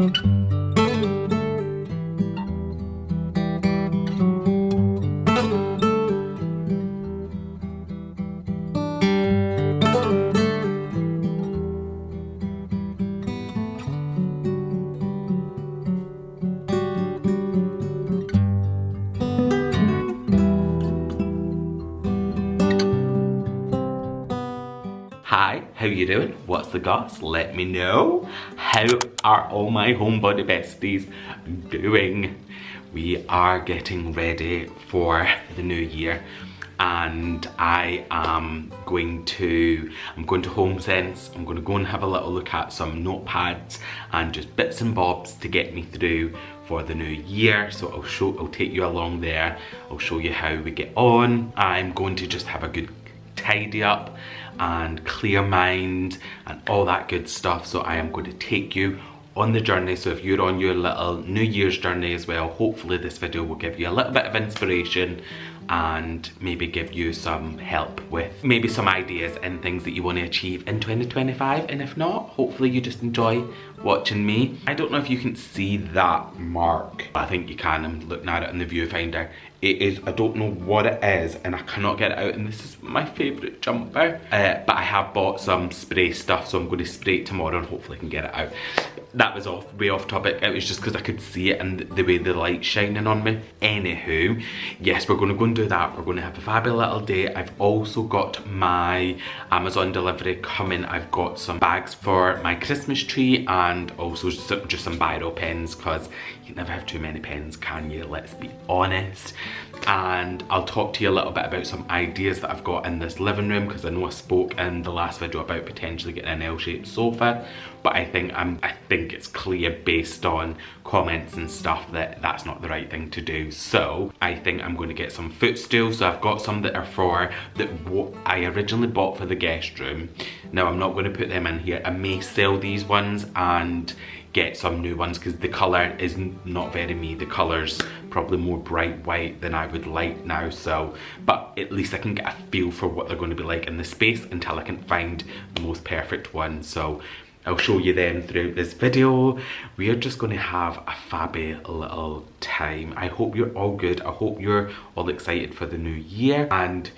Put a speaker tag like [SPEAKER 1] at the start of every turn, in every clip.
[SPEAKER 1] Hi, how you doing? What's the goss? Let me know. How are all my homebody besties doing? We are getting ready for the new year and I'm going to Homesense. I'm going to go and have a little look at some notepads and just bits and bobs to get me through for the new year. So I'll take you along there. I'll show you how we get on. I'm going to just have a good tidy up and clear mind and all that good stuff. So I am going to take you on the journey. So if you're on your little New Year's journey as well, hopefully this video will give you a little bit of inspiration and maybe give you some help with maybe some ideas and things that you want to achieve in 2025. And if not, hopefully you just enjoy watching me. I don't know if you can see that mark. I think you can. I'm looking at it in the viewfinder. It is, I don't know what it is and I cannot get it out, and this is my favourite jumper. But I have bought some spray stuff, so I'm going to spray it tomorrow and hopefully I can get it out. That was way off topic. It was just because I could see it and the way the light's shining on me. Anywho, yes, we're going to go and do that. We're going to have a fabulous little day. I've also got my Amazon delivery coming. I've got some bags for my Christmas tree and also just some biro pens, because you can never have too many pens, can you? Let's be honest. And I'll talk to you a little bit about some ideas that I've got in this living room, because I know I spoke in the last video about potentially getting an L-shaped sofa, but I think it's clear based on comments and stuff that that's not the right thing to do. So I think I'm going to get some footstools. So I've got some that are what I originally bought for the guest room. Now I'm not going to put them in here. I may sell these ones and get some new ones, because the colour is not very me. The colour's probably more bright white than I would like now, so, but at least I can get a feel for what they're going to be like in the space until I can find the most perfect one. So I'll show you them throughout this video. We are just going to have a fabby little time. I hope you're all good. I hope you're all excited for the new year, and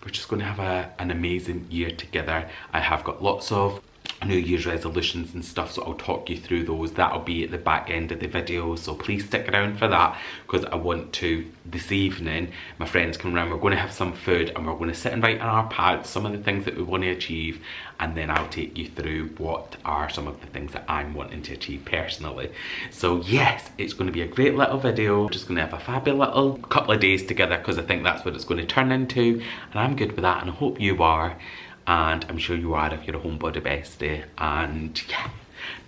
[SPEAKER 1] we're just going to have an amazing year together. I have got lots of New Year's resolutions and stuff, so I'll talk you through those. That'll be at the back end of the video, so please stick around for that, because I want to, this evening, my friends come around, we're going to have some food and we're going to sit and write on our pads some of the things that we want to achieve, and then I'll take you through what are some of the things that I'm wanting to achieve personally. So yes, it's going to be a great little video. We're just going to have a fabulous little couple of days together, because I think that's what it's going to turn into, and I'm good with that, and I hope you are. And I'm sure you are if you're a homebody bestie. And yeah,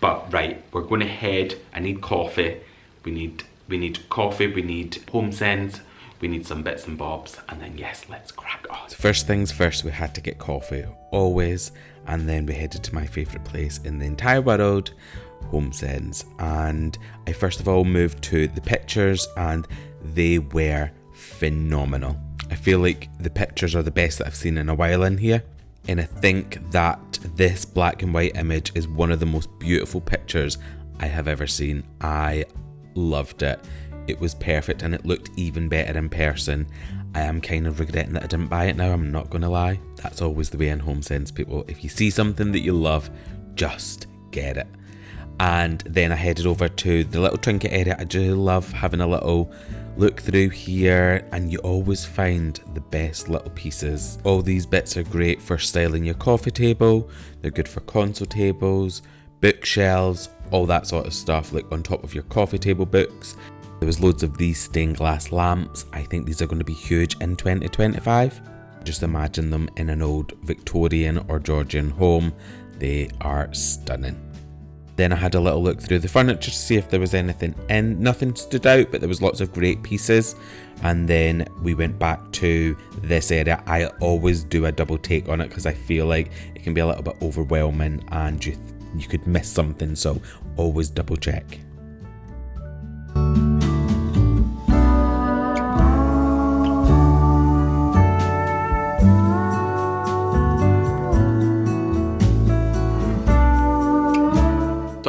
[SPEAKER 1] but right, we're going to head. I need coffee. We need coffee. We need Homesense. We need some bits and bobs, and then yes, let's crack on. So first things first, we had to get coffee, always, and then we headed to my favourite place in the entire world, Homesense. And I first of all moved to the pictures, and they were phenomenal. I feel like the pictures are the best that I've seen in a while in here. And I think that this black and white image is one of the most beautiful pictures I have ever seen. I loved it. It was perfect, and it looked even better in person. I am kind of regretting that I didn't buy it now, I'm not going to lie. That's always the way in Homesense, people. If you see something that you love, just get it. And then I headed over to the little trinket area. I do love having a little look through here, and you always find the best little pieces. All these bits are great for styling your coffee table. They're good for console tables, bookshelves, all that sort of stuff, like on top of your coffee table books. There was loads of these stained glass lamps. I think these are going to be huge in 2025. Just imagine them in an old Victorian or Georgian home. They are stunning. Then I had a little look through the furniture to see if there was anything in. Nothing stood out, but there was lots of great pieces. And then we went back to this area. I always do a double take on it, because I feel like it can be a little bit overwhelming and you could miss something, so always double check.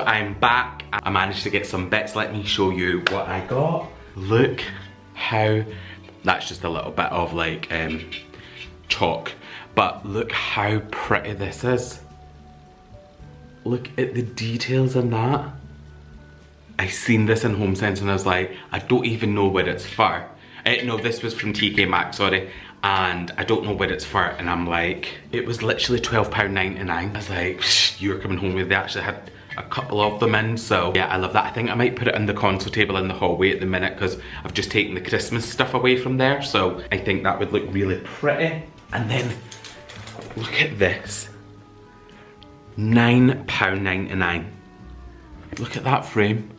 [SPEAKER 1] I'm back. I managed to get some bits. Let me show you what I got. Look how, that's just a little bit of like chalk. But look how pretty this is. Look at the details in that. I seen this in Homesense and I was like, I don't even know where it's for. No, this was from TK Maxx, sorry. And I don't know where it's for. And I'm like, it was literally £12.99. I was like, you were coming home with, they actually had a couple of them in. So yeah, I love that. I think I might put it on the console table in the hallway at the minute because I've just taken the Christmas stuff away from there. So I think that would look really pretty. And then look at this. £9.99. Look at that frame.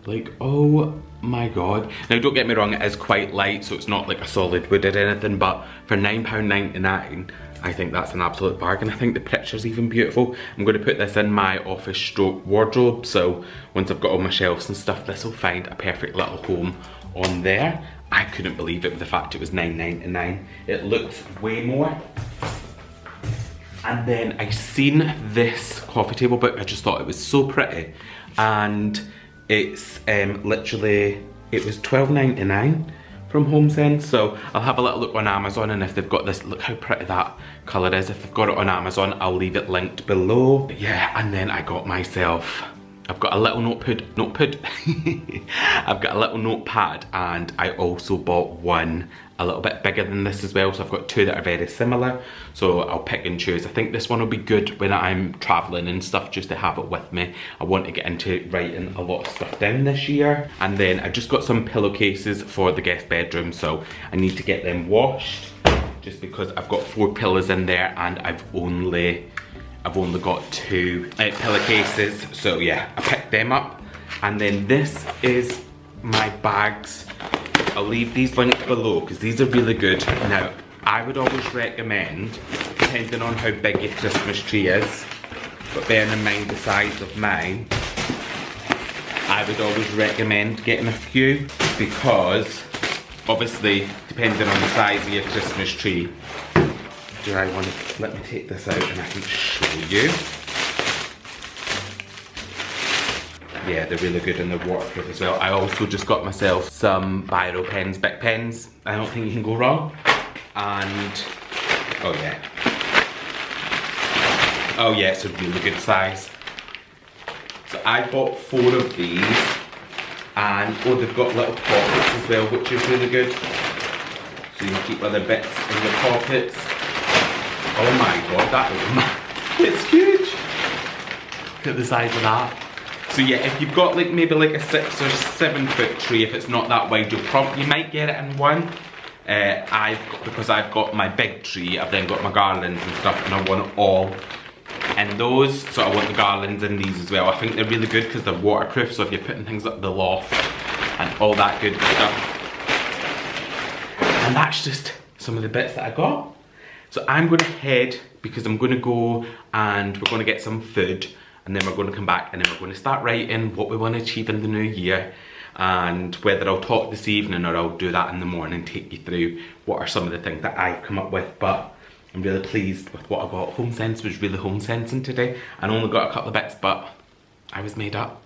[SPEAKER 1] Like, oh my god. Now don't get me wrong, it is quite light, so it's not like a solid wood or anything, but for £9.99, I think that's an absolute bargain. I think the picture's even beautiful. I'm going to put this in my office stroke wardrobe, so once I've got all my shelves and stuff, this will find a perfect little home on there. I couldn't believe it with the fact it was £9.99. It looks way more. And then I seen this coffee table book. I just thought it was so pretty, and it's literally, it was £12.99 from Homesense. So I'll have a little look on Amazon, and if they've got this, look how pretty that colour is. If they've got it on Amazon, I'll leave it linked below. But yeah, and then I got myself, I've got a little notepad. I've got a little notepad, and I also bought one a little bit bigger than this as well. So I've got two that are very similar. So I'll pick and choose. I think this one will be good when I'm traveling and stuff, just to have it with me. I want to get into writing a lot of stuff down this year. And then I just got some pillowcases for the guest bedroom. So I need to get them washed, just because I've got 4 pillows in there and I've only got 2 pillowcases. So yeah, I picked them up. And then this is my bags. I'll leave these linked below because these are really good. Now, I would always recommend, depending on how big your Christmas tree is, but bearing in mind the size of mine, I would always recommend getting a few, because obviously, depending on the size of your Christmas tree, do I want to, let me take this out and I can show you. Yeah, they're really good and they're waterproof as well. I also just got myself some biro pens, Bic pens. I don't think you can go wrong. And, oh yeah. Oh yeah, it's a really good size. So I bought 4 of these. And, oh, they've got little pockets as well, which is really good. So you can keep other bits in the pockets. Oh my god, that is mad. It's huge. Look at the size of that. So yeah, if you've got like maybe like a 6 or 7 foot tree, if it's not that wide, you might get it in one. Because I've got my big tree, I've then got my garlands and stuff, and I want all in those. So I want the garlands in these as well. I think they're really good because they're waterproof, so if you're putting things up the loft and all that good stuff. And that's just some of the bits that I got. So I'm going to head, because I'm going to go and we're going to get some food. And then we're going to come back and then we're going to start writing what we want to achieve in the new year. And whether I'll talk this evening or I'll do that in the morning, take you through what are some of the things that I've come up with. But I'm really pleased with what I got. Homesense was really homesensing today. I only got a couple of bits, but I was made up.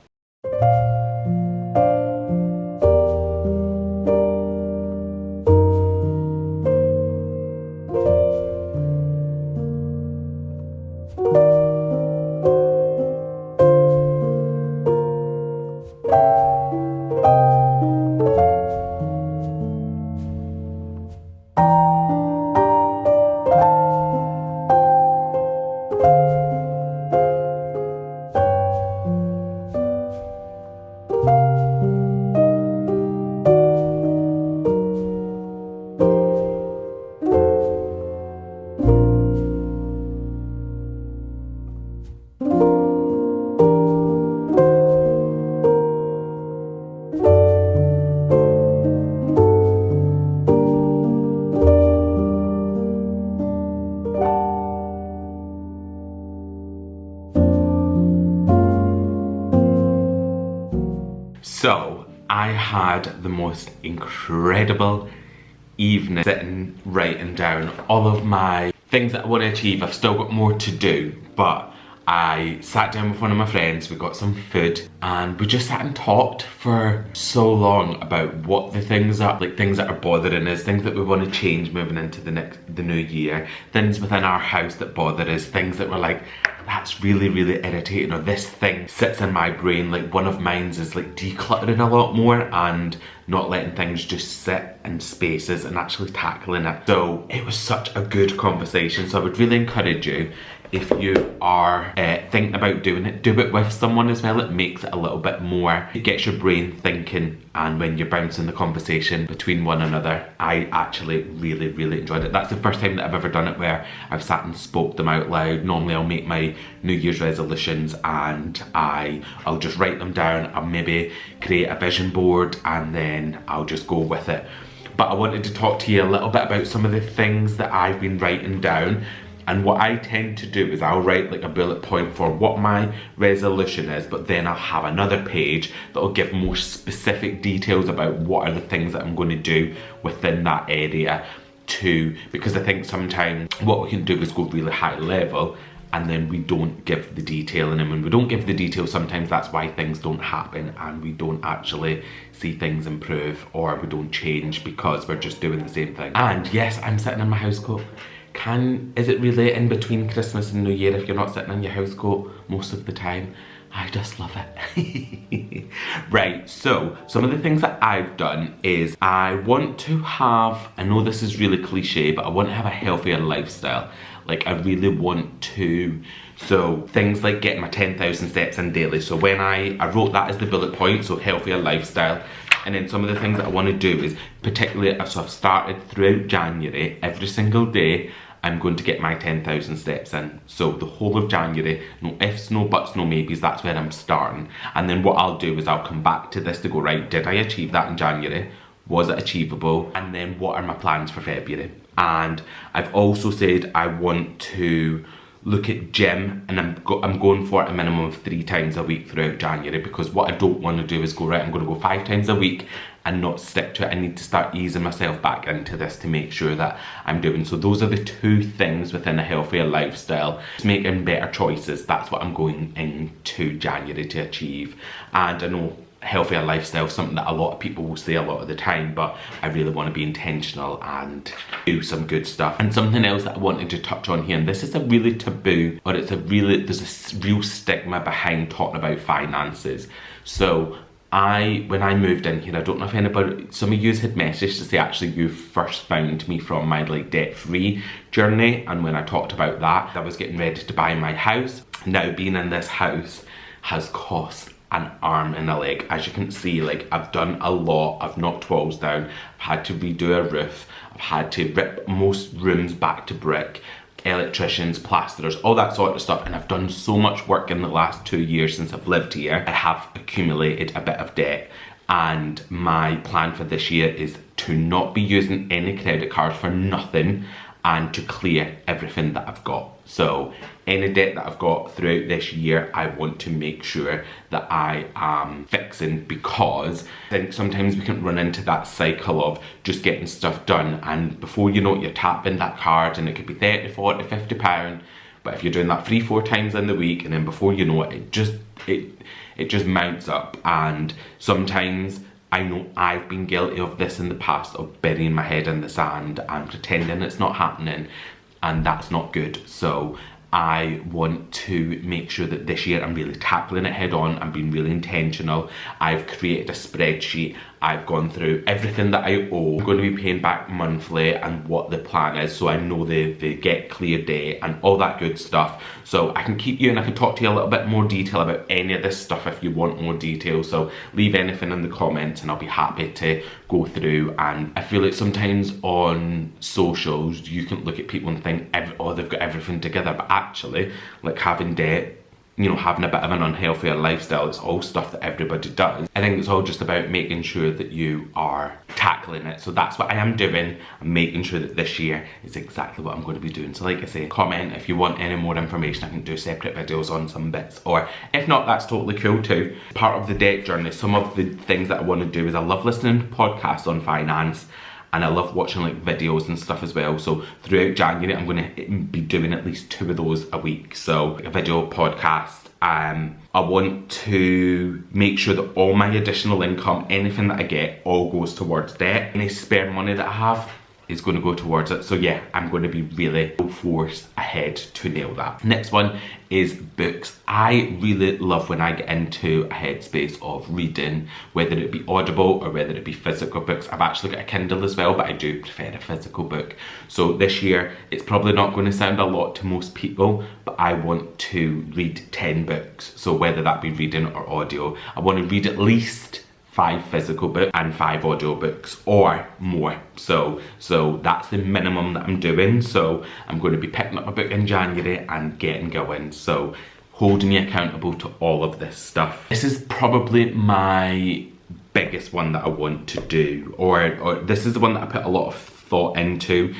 [SPEAKER 1] So, I had the most incredible evening sitting, writing down all of my things that I want to achieve. I've still got more to do, but I sat down with one of my friends, we got some food, and we just sat and talked for so long about what the things are, like things that are bothering us, things that we want to change moving into the new year, things within our house that bother us, things that we're like, that's really, really irritating, or this thing sits in my brain. Like one of mine's is like decluttering a lot more and not letting things just sit in spaces and actually tackling it. So it was such a good conversation. So I would really encourage you, if you are thinking about doing it, do it with someone as well. It makes it a little bit more, it gets your brain thinking, and when you're bouncing the conversation between one another, I actually really, really enjoyed it. That's the first time that I've ever done it where I've sat and spoke them out loud. Normally I'll make my New Year's resolutions and I'll just write them down. I'll maybe create a vision board and then I'll just go with it. But I wanted to talk to you a little bit about some of the things that I've been writing down. And what I tend to do is I'll write like a bullet point for what my resolution is, but then I'll have another page that will give more specific details about what are the things that I'm going to do within that area too. Because I think sometimes what we can do is go really high level and then we don't give the detail, and then when we don't give the detail, sometimes that's why things don't happen and we don't actually see things improve, or we don't change because we're just doing the same thing. And yes, I'm sitting in my house coat. Is it really in between Christmas and New Year if you're not sitting in your house coat most of the time? I just love it. Right, so some of the things that I've done is I want to have, I know this is really cliche, but I want to have a healthier lifestyle. Like I really want to, so things like getting my 10,000 steps in daily. So when I wrote that as the bullet point, so healthier lifestyle. And then some of the things that I want to do is particularly, so I've started throughout January, every single day, I'm going to get my 10,000 steps in. So the whole of January, no ifs, no buts, no maybes, that's where I'm starting. And then what I'll do is I'll come back to this to go, right, did I achieve that in January? Was it achievable? And then what are my plans for February? And I've also said I want to look at gym, and I'm going for a minimum of 3 times a week throughout January, because what I don't want to do is go, right, I'm going to go 5 times a week and not stick to it. I need to start easing myself back into this to make sure that I'm doing. So those are the 2 things within a healthier lifestyle. Just making better choices, that's what I'm going into January to achieve. And I know healthier lifestyle is something that a lot of people will say a lot of the time, but I really want to be intentional and do some good stuff. And something else that I wanted to touch on here, and this is a really taboo, or there's a real stigma behind talking about finances. So when I moved in here, I don't know if anybody, some of you had messaged to say actually you first found me from my like debt-free journey, and when I talked about that, I was getting ready to buy my house. Now being in this house has cost an arm and a leg. As you can see, like I've done a lot. I've knocked walls down, I've had to redo a roof, I've had to rip most rooms back to brick, electricians, plasterers, all that sort of stuff, and I've done so much work in the last 2 years since I've lived here. I have accumulated a bit of debt, and my plan for this year is to not be using any credit cards for nothing and to clear everything that I've got. So any debt that I've got throughout this year, I want to make sure that I am fixing, because I think sometimes we can run into that cycle of just getting stuff done, and before you know it, you're tapping that card and it could be 30, 40, 50 pound. But if you're doing that 3-4 times in the week, and then before you know it, it just mounts up. And sometimes I know I've been guilty of this in the past, of burying my head in the sand and pretending it's not happening, and that's not good. So I want to make sure that this year I'm really tackling it head on. I'm being really intentional. I've created a spreadsheet. I've gone through everything that I owe. I'm going to be paying back monthly and what the plan is, so I know the get clear day and all that good stuff. So I can keep you, and I can talk to you a little bit more detail about any of this stuff if you want more detail. So leave anything in the comments and I'll be happy to go through. And I feel like sometimes on socials you can look at people and think, oh, they've got everything together, but actually, like having debt, you know, having a bit of an unhealthier lifestyle, it's all stuff that everybody does. I think it's all just about making sure that you are tackling it. So that's what I am doing. I'm making sure that this year is exactly what I'm going to be doing. So like I say, comment if you want any more information. I can do separate videos on some bits, or if not, that's totally cool too. Part of the debt journey, some of the things that I want to do is I love listening to podcasts on finance, and I love watching like videos and stuff as well. So throughout January, I'm going to be doing at least 2 of those a week. So a video podcast. I want to make sure that all my additional income, anything that I get, all goes towards debt. Any spare money that I have is going to go towards it. So yeah, I'm going to be really full force ahead to nail that. Next one is books. I really love when I get into a headspace of reading, whether it be audible or whether it be physical books. I've actually got a Kindle as well, but I do prefer a physical book. So this year, it's probably not going to sound a lot to most people, but I want to read 10 books. So whether that be reading or audio, I want to read at least 5 physical books and 5 audio books or more. So that's the minimum that I'm doing. So I'm going to be picking up a book in January and getting going. So holding me accountable to all of this stuff. This is probably my biggest one that I want to do, or this is the one that I put a lot of thought into,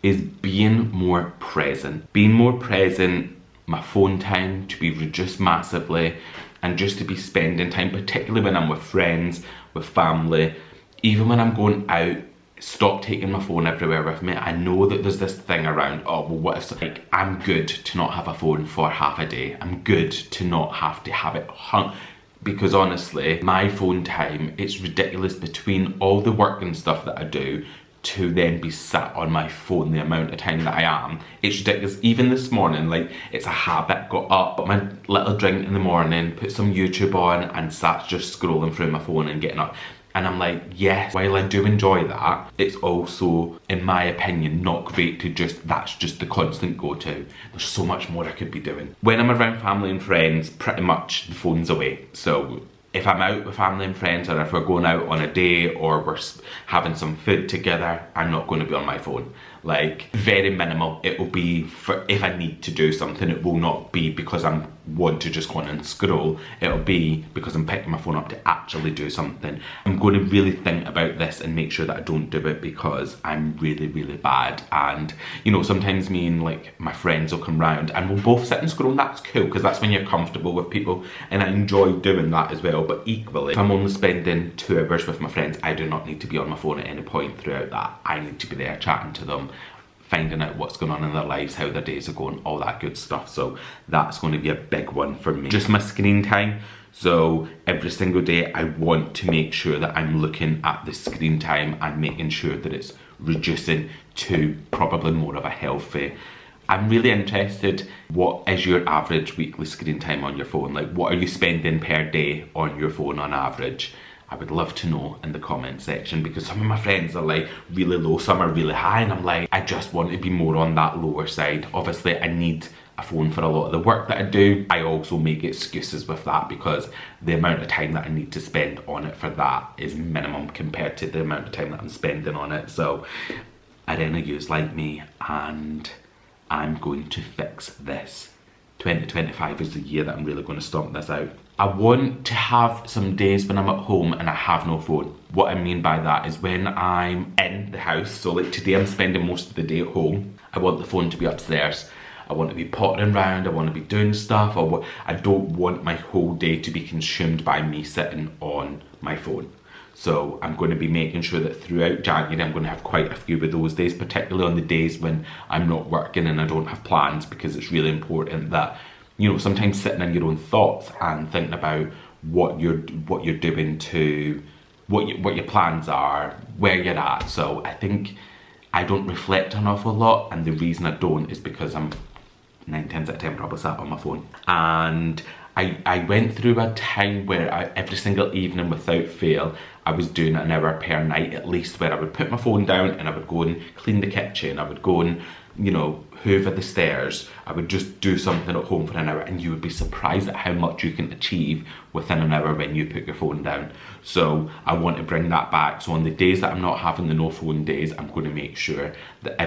[SPEAKER 1] is being more present. Being more present, my phone time to be reduced massively, and just to be spending time, particularly when I'm with friends, with family, even when I'm going out, stop taking my phone everywhere with me. I know that there's this thing around, oh, well, what if, like, I'm good to not have a phone for half a day. I'm good to not have to have it hung. Because honestly, my phone time, it's ridiculous between all the work and stuff that I do to then be sat on my phone the amount of time that I am. It's ridiculous. Even this morning, like, it's a habit. Got up, got my little drink in the morning, put some YouTube on and sat just scrolling through my phone and getting up. And I'm like, yes, while I do enjoy that, it's also, in my opinion, not great to that's just the constant go-to. There's so much more I could be doing. When I'm around family and friends, pretty much the phone's away. So if I'm out with family and friends, or if we're going out on a day, or we're having some food together, I'm not going to be on my phone. Like, very minimal. It will be for if I need to do something. It will not be because I want to just go on and scroll. It'll be because I'm picking my phone up to actually do something. I'm going to really think about this and make sure that I don't do it, because I'm really, really bad. And, you know, sometimes me and like my friends will come round and we'll both sit and scroll, and that's cool, because that's when you're comfortable with people, and I enjoy doing that as well. But equally, if I'm only spending 2 hours with my friends, I do not need to be on my phone at any point throughout that. I need to be there chatting to them, finding out what's going on in their lives, how their days are going, all that good stuff. So that's going to be a big one for me. Just my screen time. So every single day I want to make sure that I'm looking at the screen time and making sure that it's reducing to probably more of a healthy. I'm really interested, what is your average weekly screen time on your phone? Like, what are you spending per day on your phone on average? I would love to know in the comment section, because some of my friends are like really low, some are really high, and I'm like, I just want to be more on that lower side. Obviously I need a phone for a lot of the work that I do. I also make excuses with that, because the amount of time that I need to spend on it for that is minimum compared to the amount of time that I'm spending on it. So I don't know yous like me, and I'm going to fix this. 2025 is the year that I'm really going to stomp this out. I want to have some days when I'm at home and I have no phone. What I mean by that is when I'm in the house, so like today I'm spending most of the day at home, I want the phone to be upstairs. I want to be pottering around, I want to be doing stuff, I don't want my whole day to be consumed by me sitting on my phone. So I'm going to be making sure that throughout January I'm going to have quite a few of those days, particularly on the days when I'm not working and I don't have plans, because it's really important that, you know, sometimes sitting in your own thoughts and thinking about what you're doing, to what your plans are, where you're at. So I think I don't reflect an awful lot, and the reason I don't is because I'm 9 times out of 10 probably sat on my phone. And I went through a time where every single evening without fail, I was doing an hour per night at least, where I would put my phone down and I would go and clean the kitchen, I would go and, you know, hoover the stairs, I would just do something at home for an hour, and you would be surprised at how much you can achieve within an hour when you put your phone down. So I want to bring that back. So on the days that I'm not having the no phone days, I'm going to make sure that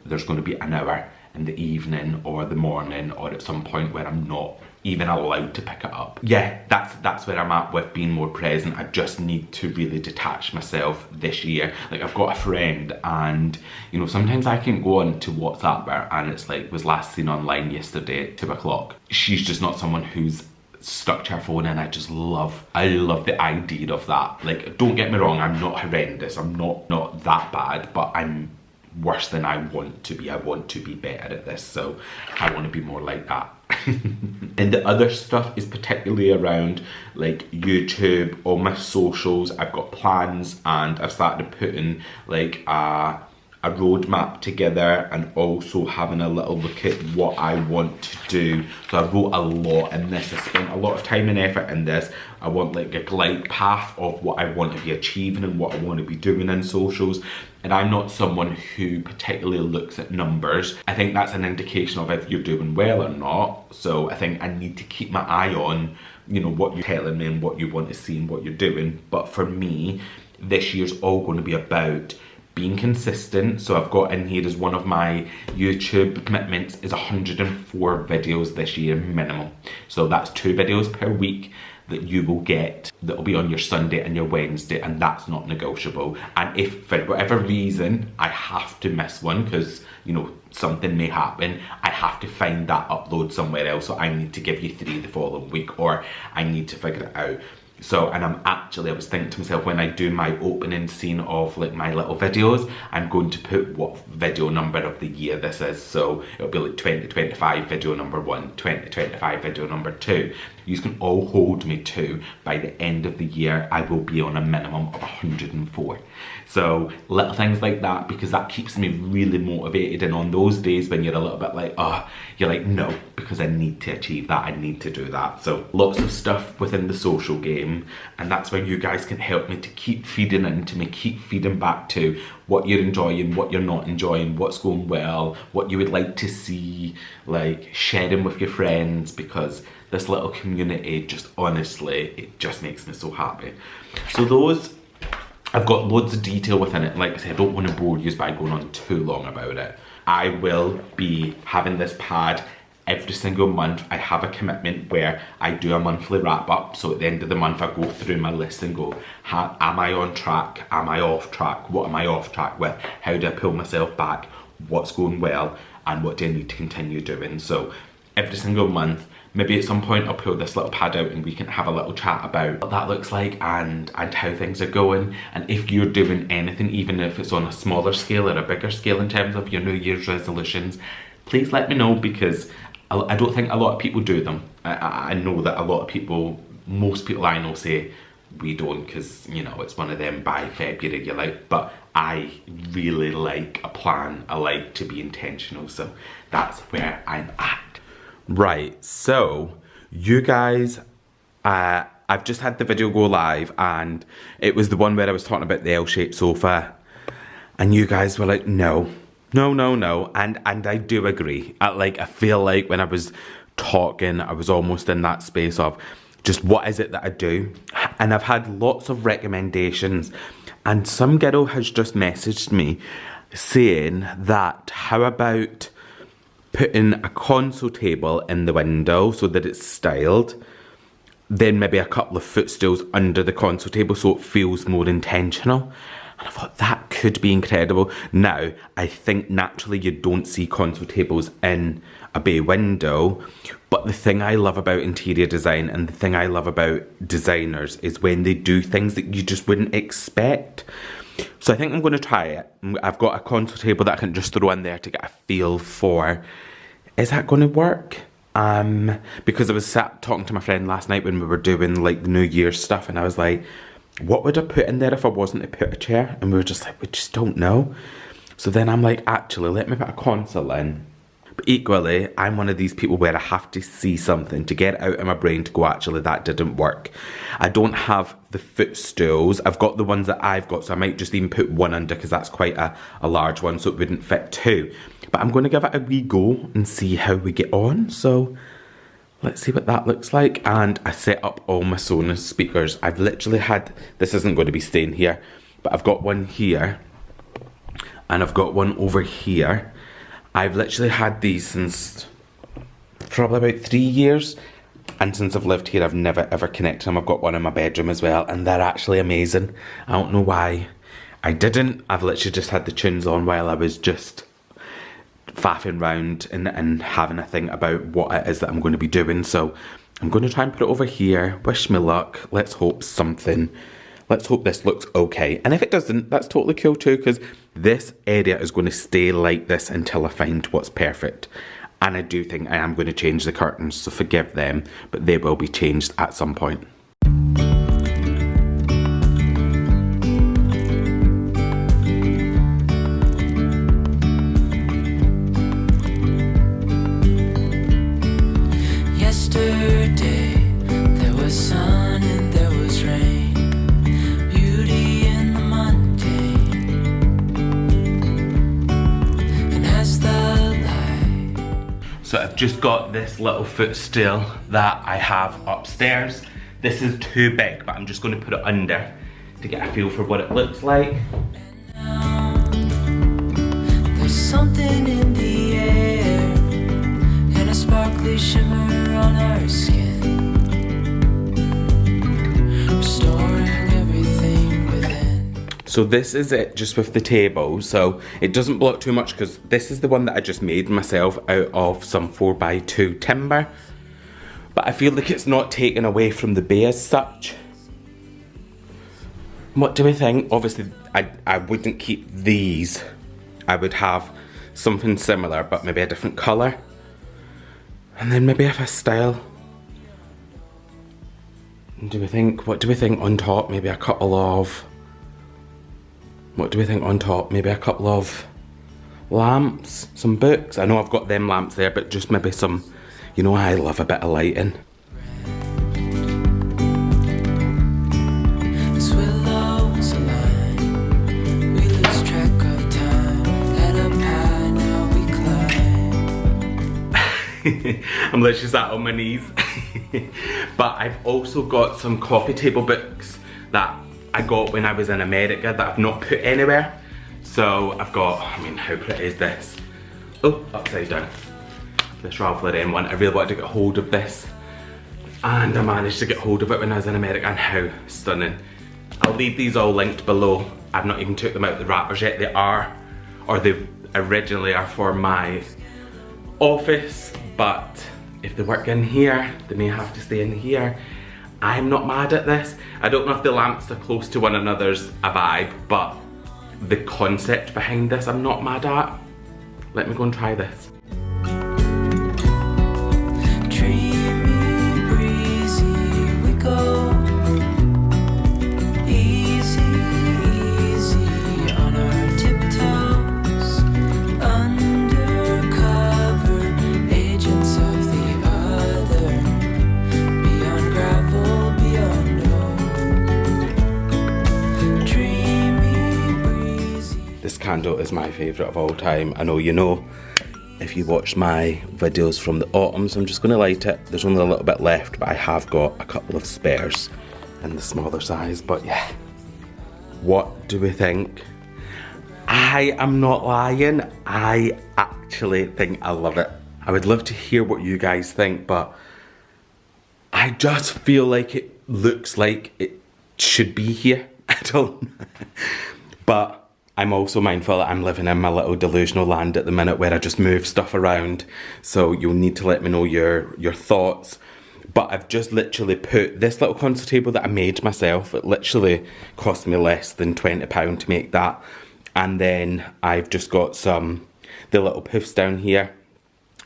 [SPEAKER 1] there's going to be an hour in the evening or the morning, or at some point where I'm not even allowed to pick it up. Yeah, that's where I'm at with being more present. I just need to really detach myself this year. Like, I've got a friend, and you know, sometimes I can go on to WhatsApp her and it's like, was last seen online yesterday at 2 o'clock. She's just not someone who's stuck to our phone, and I love the idea of that. Like, don't get me wrong, I'm not horrendous, I'm not that bad, but I'm worse than I want to be. I want to be better at this, so I want to be more like that. And the other stuff is particularly around like YouTube, all my socials. I've got plans, and I've started putting like a roadmap together, and also having a little look at what I want to do. So I wrote a lot in this, I spent a lot of time and effort in this. I want like a glide path of what I want to be achieving and what I want to be doing in socials. And I'm not someone who particularly looks at numbers. I think that's an indication of if you're doing well or not. So I think I need to keep my eye on, you know, what you're telling me and what you want to see and what you're doing. But for me, this year's all going to be about being consistent. So I've got in here as one of my YouTube commitments is 104 videos this year minimum. So that's 2 videos per week that you will get, that will be on your Sunday and your Wednesday, and that's not negotiable. And if for whatever reason I have to miss one, because you know something may happen, I have to find that upload somewhere else, so I need to give you 3 the following week, or I need to figure it out. So, and I was thinking to myself, when I do my opening scene of like my little videos, I'm going to put what video number of the year this is. So it'll be like 2025 video number 1, 2025 video number 2. You can all hold me to, by the end of the year, I will be on a minimum of 104. So little things like that, because that keeps me really motivated. And on those days when you're a little bit like, oh, you're like, no, because I need to achieve that, I need to do that. So lots of stuff within the social game, and that's where you guys can help me to keep feeding into me, keep feeding back to what you're enjoying, what you're not enjoying, what's going well, what you would like to see, like sharing with your friends, because this little community, just honestly, it just makes me so happy. So those, I've got loads of detail within it. Like I said, I don't want to bore you by going on too long about it. I will be having this pad every single month. I have a commitment where I do a monthly wrap up. So at the end of the month, I go through my list and go, am I on track? Am I off track? What am I off track with? How do I pull myself back? What's going well? And what do I need to continue doing? So every single month, maybe at some point I'll pull this little pad out and we can have a little chat about what that looks like and how things are going. And if you're doing anything, even if it's on a smaller scale or a bigger scale in terms of your New Year's resolutions, please let me know, because I don't think a lot of people do them. I know that a lot of people, most people I know say we don't, because you know it's one of them, by February you're like, but I really like a plan. I like to be intentional, so that's where I'm at. Right, so you guys, I've just had the video go live, and it was the one where I was talking about the L-shaped sofa, and you guys were like, no, and I do agree. I feel like when I was talking, I was almost in that space of just what is it that I do, and I've had lots of recommendations, and some girl has just messaged me saying that how about putting a console table in the window so that it's styled, then maybe a couple of footstools under the console table so it feels more intentional. And I thought that could be incredible. Now, I think naturally you don't see console tables in a bay window, but the thing I love about interior design and the thing I love about designers is when they do things that you just wouldn't expect. So I think I'm going to try it. I've got a console table that I can just throw in there to get a feel for, is that going to work? Because I was sat talking to my friend last night when we were doing like the New Year's stuff, and I was like, what would I put in there if I wasn't to put a chair? And we were just like, we just don't know. So then I'm like, actually, let me put a console in. But equally, I'm one of these people where I have to see something to get out of my brain to go, actually, that didn't work. I don't have the footstools. I've got the ones that I've got, so I might just even put one under, because that's quite a large one, so it wouldn't fit 2. But I'm going to give it a wee go and see how we get on. So let's see what that looks like. And I set up all my Sonos speakers. I've literally had, this isn't going to be staying here, but I've got one here and I've got one over here. I've literally had these since probably about 3 years, and since I've lived here I've never ever connected them. I've got one in my bedroom as well, and they're actually amazing. I don't know why I didn't. I've literally just had the tunes on while I was just faffing round and having a think about what it is that I'm going to be doing. So I'm going to try and put it over here. Wish me luck. Let's hope something. Let's hope this looks okay. And if it doesn't, that's totally cool too, because this area is going to stay like this until I find what's perfect. And I do think I am going to change the curtains, so forgive them, but they will be changed at some point. So I've just got this little footstool that I have upstairs. This is too big, but I'm just going to put it under to get a feel for what it looks like. There's something in the air and a sparkly shimmer on our skin, restoring everything within. So this is it, just with the table. So it doesn't block too much because this is the one that I just made myself out of some 4x2 timber. But I feel like it's not taken away from the bay as such. What do we think? Obviously, I wouldn't keep these. I would have something similar, but maybe a different colour. And then maybe if I style. What do we think on top? Maybe a couple of... What do we think on top? Maybe a couple of lamps, some books. I know I've got them lamps there, but just maybe some, you know, I love a bit of lighting. I'm literally sat on my knees. But I've also got some coffee table books that I got when I was in America that I've not put anywhere. So I've got, I mean, how pretty is this? Oh, upside down. This Ralph Lauren one. I really wanted to get hold of this. And I managed to get hold of it when I was in America, and how stunning. I'll leave these all linked below. I've not even took them out of the wrappers yet. They are, or they originally are for my office, but if they work in here, they may have to stay in here. I'm not mad at this. I don't know if the lamps are close to one another's a vibe, but the concept behind this I'm not mad at. Let me go and try this. Dreamy, breezy, we go. Easy, easy on our tiptoes. Undercover agents of the other. Beyond gravel, beyond road. Dreamy, breezy. This candle is my favourite of all time. I know you know if you watched my videos from the autumn, so I'm just going to light it. There's only a little bit left, but I have got a couple of spares in the smaller size. But yeah, what do we think? I am not lying. I actually think I love it. I would love to hear what you guys think, but I just feel like it looks like it should be here. I don't know. But I'm also mindful that I'm living in my little delusional land at the minute where I just move stuff around. So you'll need to let me know your thoughts. But I've just literally put this little console table that I made myself. It literally cost me less than £20 to make that. And then I've just got the little poofs down here,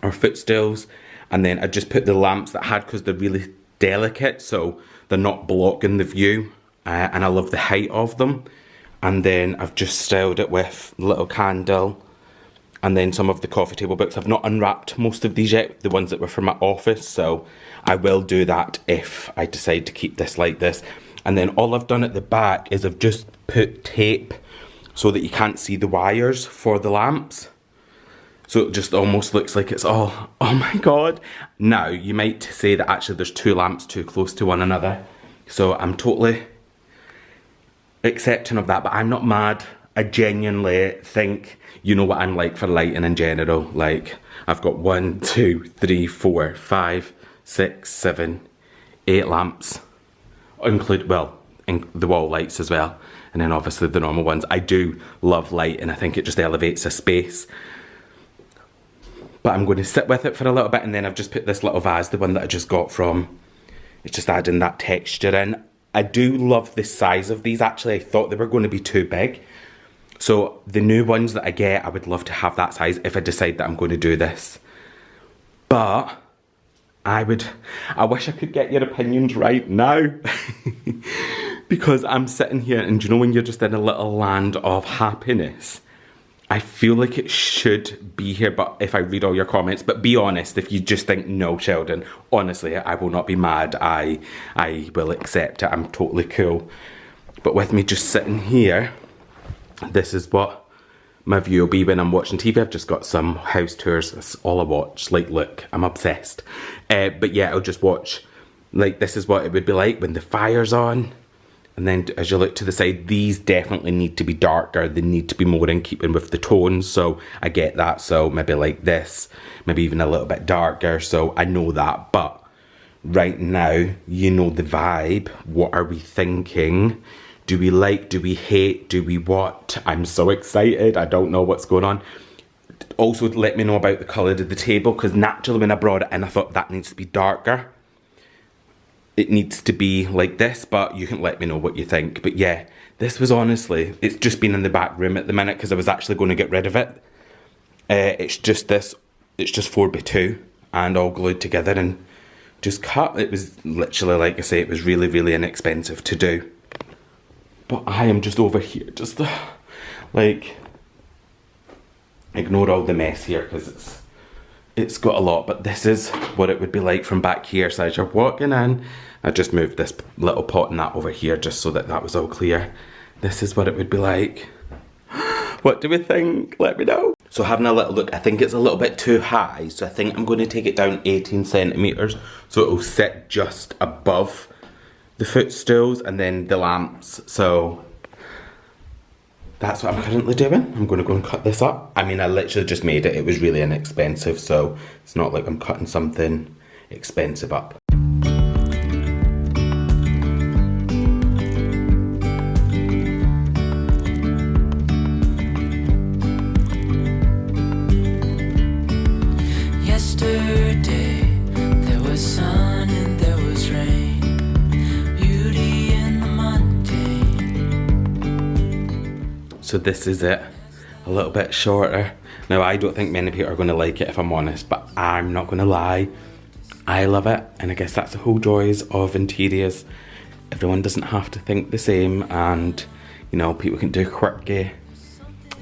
[SPEAKER 1] or footstools. And then I just put the lamps that I had because they're really delicate, so they're not blocking the view. And I love the height of them. And then I've just styled it with a little candle and then some of the coffee table books. I've not unwrapped most of these yet, the ones that were from my office, so I will do that if I decide to keep this like this. And then all I've done at the back is I've just put tape so that you can't see the wires for the lamps. So it just almost looks like it's all, oh my god. Now, you might say that actually there's two lamps too close to one another. So I'm totally accepting of that, but I'm not mad. I genuinely think you know what I'm like for lighting in general. Like, I've got 1, 2, 3, 4, 5, 6, 7, 8 lamps, include, well, in the wall lights as well, and then obviously the normal ones. I do love light, and I think it just elevates a space. But I'm going to sit with it for a little bit, and then I've just put this little vase, the one that I just got from It's just adding that texture in. I do love the size of these actually. I thought they were going to be too big. So the new ones that I get, I would love to have that size if I decide that I'm going to do this. But I wish I could get your opinions right now. Because I'm sitting here and you know when you're just in a little land of happiness, I feel like it should be here, but if I read all your comments, but be honest, if you just think, no, Sheldon, honestly, I will not be mad. I will accept it. I'm totally cool. But with me just sitting here, this is what my view will be when I'm watching TV. I've just got some house tours. That's all I watch. Like, look, I'm obsessed. But yeah, I'll just watch, like, this is what it would be like when the fire's on. And then as you look to the side, these definitely need to be darker. They need to be more in keeping with the tones. So I get that. So maybe like this, maybe even a little bit darker. So I know that. But right now, you know the vibe. What are we thinking? Do we like, do we hate, do we what? I'm so excited. I don't know what's going on. Also, let me know about the colour of the table. Because naturally when I brought it in, I thought that needs to be darker. It needs to be like this, but you can let me know what you think. But yeah, this was honestly, it's just been in the back room at the minute because I was actually going to get rid of it. It's just this, it's just 4x2 and all glued together and just cut. It was literally, like I say, it was really, really inexpensive to do. But I am just over here, just like, ignore all the mess here because it's got a lot, but this is what it would be like from back here. So as you're walking in, I just moved this little pot and that over here just so that that was all clear. This is what it would be like. What do we think? Let me know. So having a little look, I think it's a little bit too high. So I think I'm going to take it down 18 centimetres. So it will sit just above the footstools and then the lamps. So that's what I'm currently doing. I'm going to go and cut this up. I mean, I literally just made it. It was really inexpensive, so it's not like I'm cutting something expensive up.
[SPEAKER 2] Yesterday, there was sun and there was rain. Beauty in the mundane.
[SPEAKER 1] So this is it, a little bit shorter. Now I don't think many people are going to like it if I'm honest, but I'm not going to lie. I love it, and I guess that's the whole joys of interiors. Everyone doesn't have to think the same, and you know, people can do quirky,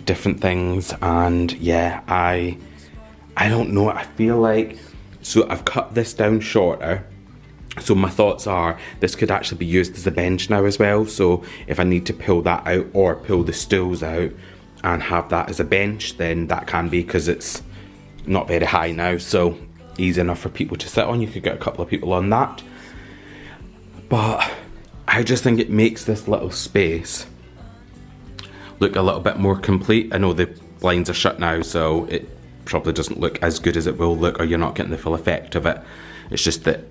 [SPEAKER 1] different things, and yeah, I don't know, I feel like, so I've cut this down shorter. So my thoughts are, this could actually be used as a bench now as well. So if I need to pull that out or pull the stools out and have that as a bench, then that can be, because it's not very high now. So easy enough for people to sit on. You could get a couple of people on that. But I just think it makes this little space look a little bit more complete. I know the blinds are shut now, so it probably doesn't look as good as it will look, or you're not getting the full effect of it. It's just that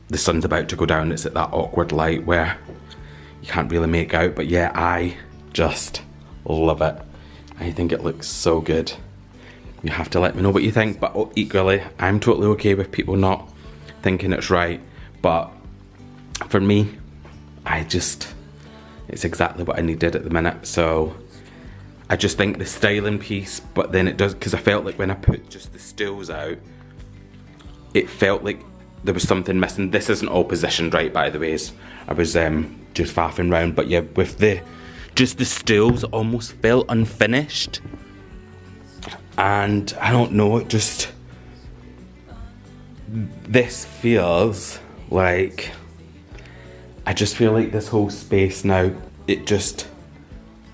[SPEAKER 1] the sun's about to go down. It's at that awkward light where you can't really make out. But yeah, I just love it. I think it looks so good. You have to let me know what you think, but equally, I'm totally okay with people not thinking it's right. But for me, it's exactly what I needed at the minute. So I just think the styling piece, but then it does, because I felt like when I put just the stools out, it felt like there was something missing. This isn't all positioned right, by the way. I was just faffing around, but yeah, with just the stools almost felt unfinished. And I don't know, this feels like, I just feel like this whole space now,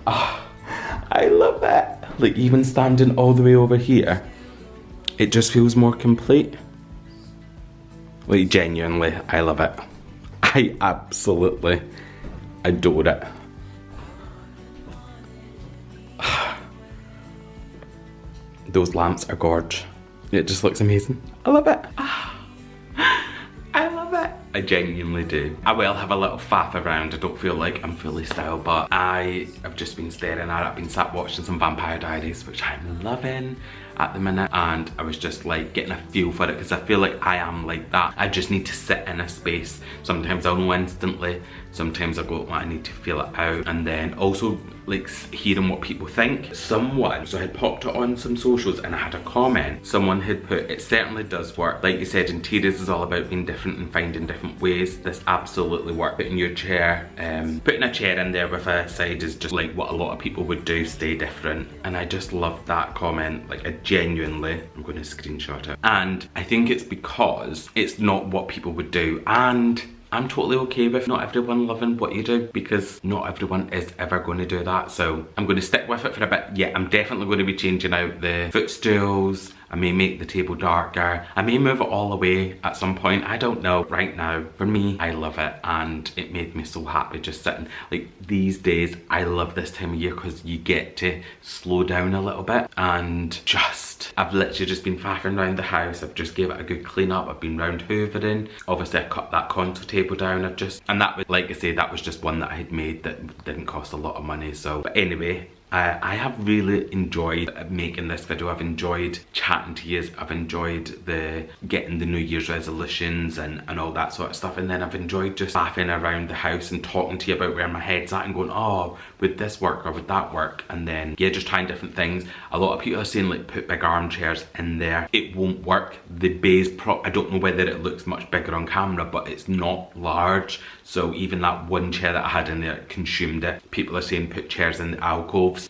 [SPEAKER 1] I love it. Like even standing all the way over here, it just feels more complete. Like genuinely, I love it. I absolutely adore it. Those lamps are gorgeous. It just looks amazing. I love it. I love it. I genuinely do. I will have a little faff around. I don't feel like I'm fully styled, but I have just been staring at it. I've been sat watching some Vampire Diaries, which I'm loving. at the minute, and I was just like getting a feel for it, because I feel like I am like that. I just need to sit in a space. Sometimes I'll know instantly, sometimes I go, well, I need to feel it out. And then also like hearing what people think. Someone, so I had popped it on some socials and I had a comment. Someone had put, it certainly does work. Like you said, interiors is all about being different and finding different ways. This absolutely works. Putting your chair, putting a chair in there with a side is just like what a lot of people would do, stay different. And I just love that comment. Like I genuinely, I'm going to screenshot it. And I think it's because it's not what people would do. And I'm totally okay with not everyone loving what you do, because not everyone is ever going to do that. So I'm going to stick with it for a bit. Yeah, I'm definitely going to be changing out the footstools. I may make the table darker. I may move it all away at some point. I don't know. Right now, for me, I love it, and it made me so happy just sitting. Like these days, I love this time of year because you get to slow down a little bit and just, I've literally just been faffing around the house. I've just gave it a good clean up. I've been round hoovering. Obviously, I cut that contour table down. And that was, like I say, that was just one that I had made that didn't cost a lot of money. So, but anyway, I have really enjoyed making this video. I've enjoyed chatting to you. I've enjoyed getting the New Year's resolutions and all that sort of stuff. And then I've enjoyed just laughing around the house and talking to you about where my head's at and going, oh, would this work or would that work? And then, yeah, just trying different things. A lot of people are saying like put big armchairs in there. It won't work. The base I don't know whether it looks much bigger on camera, but it's not large. So even that one chair that I had in there consumed it. People are saying put chairs in the alcoves.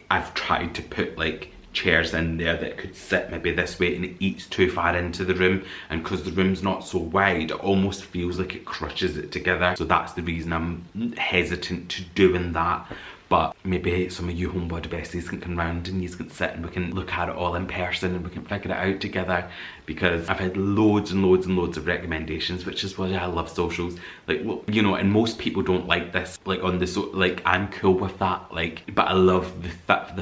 [SPEAKER 1] I've tried to put like chairs in there that could sit maybe this way, and it eats too far into the room, and because the room's not so wide, it almost feels like it crushes it together. So that's the reason I'm hesitant to doing that. But maybe some of you homebody besties can come round and you can sit and we can look at it all in person and we can figure it out together, because I've had loads and loads and loads of recommendations, which is why I love socials. Like, well, you know, and most people don't like this, like on the like I'm cool with that, like, but I love the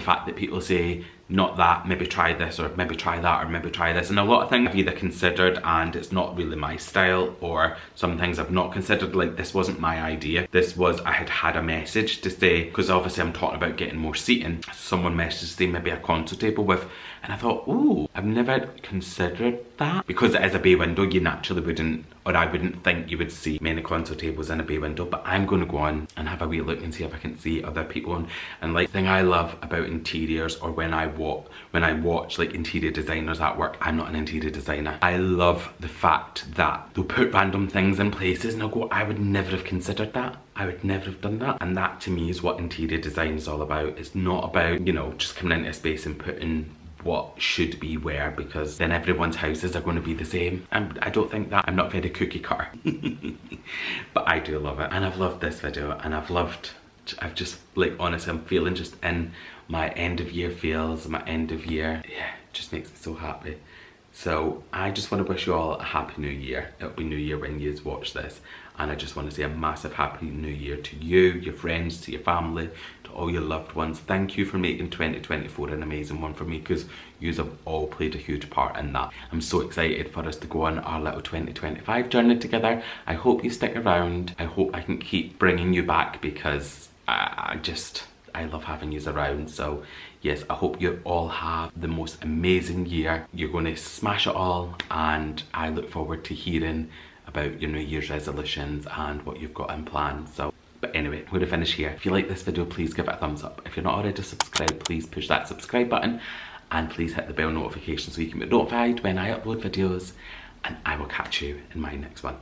[SPEAKER 1] fact that people say, not that, maybe try this, or maybe try that, or maybe try this. And a lot of things I've either considered and it's not really my style, or some things I've not considered. Like this wasn't my idea. This was, I had a message to say, because obviously I'm talking about getting more seating. Someone messaged to say maybe a console table with, and I thought, ooh, I've never considered that. Because it is a bay window, you naturally wouldn't, or I wouldn't think you would see many console tables in a bay window. But I'm going to go on and have a wee look and see if I can see other people. And like, the thing I love about interiors, or when I watch like interior designers at work, I'm not an interior designer. I love the fact that they'll put random things in places and I'll go, I would never have considered that. I would never have done that. And that to me is what interior design is all about. It's not about, you know, just coming into a space and putting what should be where, because then everyone's houses are going to be the same. And I don't think that. I'm not very cookie cutter. But I do love it. And I've loved this video, and I've just, like, honestly, I'm feeling just in my end of year feels, my end of year. Yeah, it just makes me so happy. So I just want to wish you all a happy new year. It'll be new year when you watch this. And I just want to say a massive happy new year to you, your friends, to your family, to all your loved ones. Thank you for making 2024 an amazing one for me, because you have all played a huge part in that. I'm so excited for us to go on our little 2025 journey together. I hope you stick around. I hope I can keep bringing you back, because I love having you around. So yes, I hope you all have the most amazing year. You're going to smash it all, and I look forward to hearing about your New Year's resolutions and what you've got in plan. So, but anyway, I'm going to finish here. If you like this video, please give it a thumbs up. If you're not already subscribed, please push that subscribe button, and please hit the bell notification so you can be notified when I upload videos, and I will catch you in my next one.